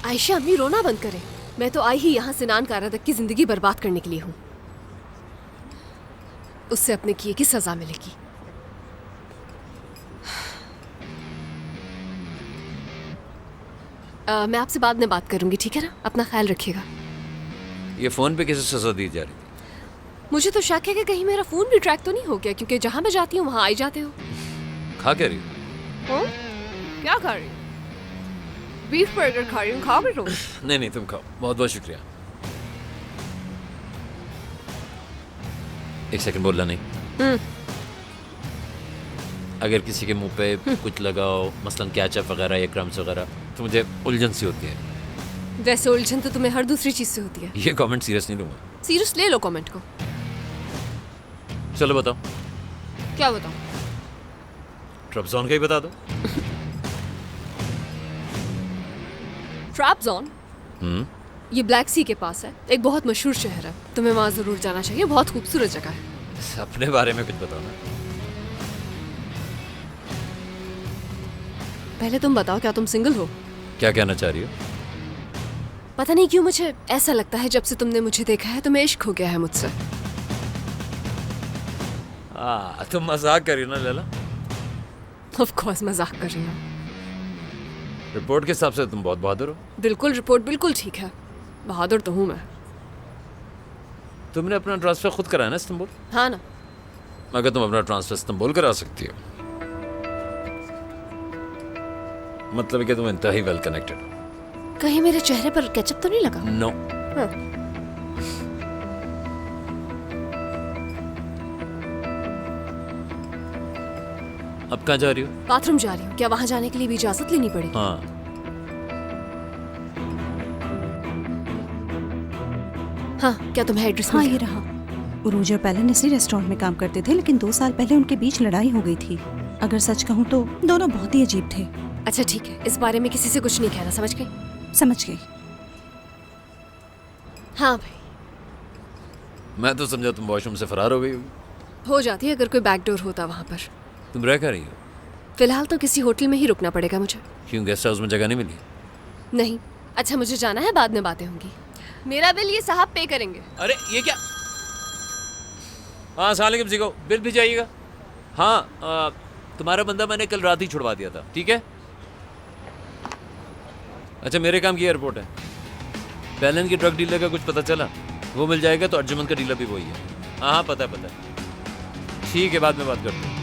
आयशा अम्मी रोना बंद करें। मैं तो आई ही यहाँ सिनान कारादक की जिंदगी बर्बाद करने के लिए हूँ। उससे अपने किए की सजा मिलेगी। मैं आपसे बाद में बात करूंगी, ठीक है ना? अपना ख्याल रखिएगा। ये फोन पे कैसे सजा दी जा रही थी? मुझे तो शक है कि कहीं मेरा फोन भी ट्रैक तो नहीं हो गया, क्योंकि जहां मैं जाती हूँ वहां आई जाते हो। खा क्या रही हो? क्या खा रही? बीफ बर्गर खा रही हूँ, खा भी लो। नहीं नहीं, तुम खाओ, बहुत बहुत शुक्रिया। एक सेकंड बोलना नहीं। अगर किसी के मुंह पे कुछ लगाओ, मसलन केचप वगैरह या क्रम्स वगैरह, तो मुझे उलझन सी होती है। वैसे उलझन तो तुम्हें हर दूसरी चीज से होती है। ये कमेंट सीरियस नहीं लूंगा। सीरियस ले लो कमेंट को। चलो बताओ। क्या बताऊं? ट्रबज़ोन का ही बता दो। ट्रैपज़ोन ये ब्लैक सी के पास है, एक बहुत मशहूर शहर है। तुम्हें वहां जरूर जाना चाहिए, बहुत खूबसूरत जगह है। अपने बारे में कुछ बताओ ना। पहले तुम बताओ, क्या तुम सिंगल हो? क्या कहना चाह रही हो? पता नहीं क्यों मुझे ऐसा लगता है जब से तुमने मुझे देखा है तुम्हें इश्क हो गया है मुझसे। तुम मजाक कर रही हो ना लैला? ऑफ कोर्स मजाक कर रही हूँ। रिपोर्ट के हिसाब से तुम बहुत बहादुर हो। बिल्कुल, रिपोर्ट बिल्कुल ठीक है। बहादुर तो हूँ मैं। तुमने अपना ट्रांसफर खुद कराया ना इस्तांबुल? हाँ ना। अगर तुम अपना ट्रांसफर इस्तांबुल करा सकती हो, मतलब है कि तुम इंतहाई वेल कनेक्टेड हो। कहीं मेरे चेहरे पर केचप तो नहीं लगा? नो। अब कहाँ जा रही हो? बाथरूम जा रही हूँ। क्या वहां जाने के लिए भी इजाजत लेनी पड़ेगी? हाँ। हाँ, क्या तुम्हें एड्रेस हाँ, मिल ये गया? रहा। उरूज और पैलन इसी रेस्टोरेंट में काम करते थे, लेकिन 2 साल पहले उनके बीच लड़ाई हो गई थी। अगर सच कहूँ तो दोनों बहुत ही अजीब थे। अच्छा ठीक है, इस बारे में किसी से कुछ नहीं कहना, समझ गई? समझ गई। हाँ भाई। मैं तो समझा तुम वॉशरूम से फरार हो गई होगी। हो जाती है अगर कोई बैकडोर होता वहां पर। तुम रह कर रही हो? फिलहाल तो किसी होटल में ही रुकना पड़ेगा मुझे। क्यों, गेस्ट हाउस में जगह नहीं मिली? नहीं। अच्छा मुझे जाना है, बाद में बातें होंगी। मेरा बिल ये साहब पे करेंगे। अरे ये क्या? हाँ अस्सलाम वालेकुम, सीखो बिल भी जाइएगा। हाँ तुम्हारा बंदा मैंने कल रात ही छुड़वा दिया था, ठीक है? अच्छा मेरे काम की रिपोर्ट है। पैलन के ड्रग डीलर का कुछ पता चला? वो मिल जाएगा तो अर्जुमन का डीलर भी वही है। हाँ हाँ पता है। ठीक है, बाद में बात करते हैं।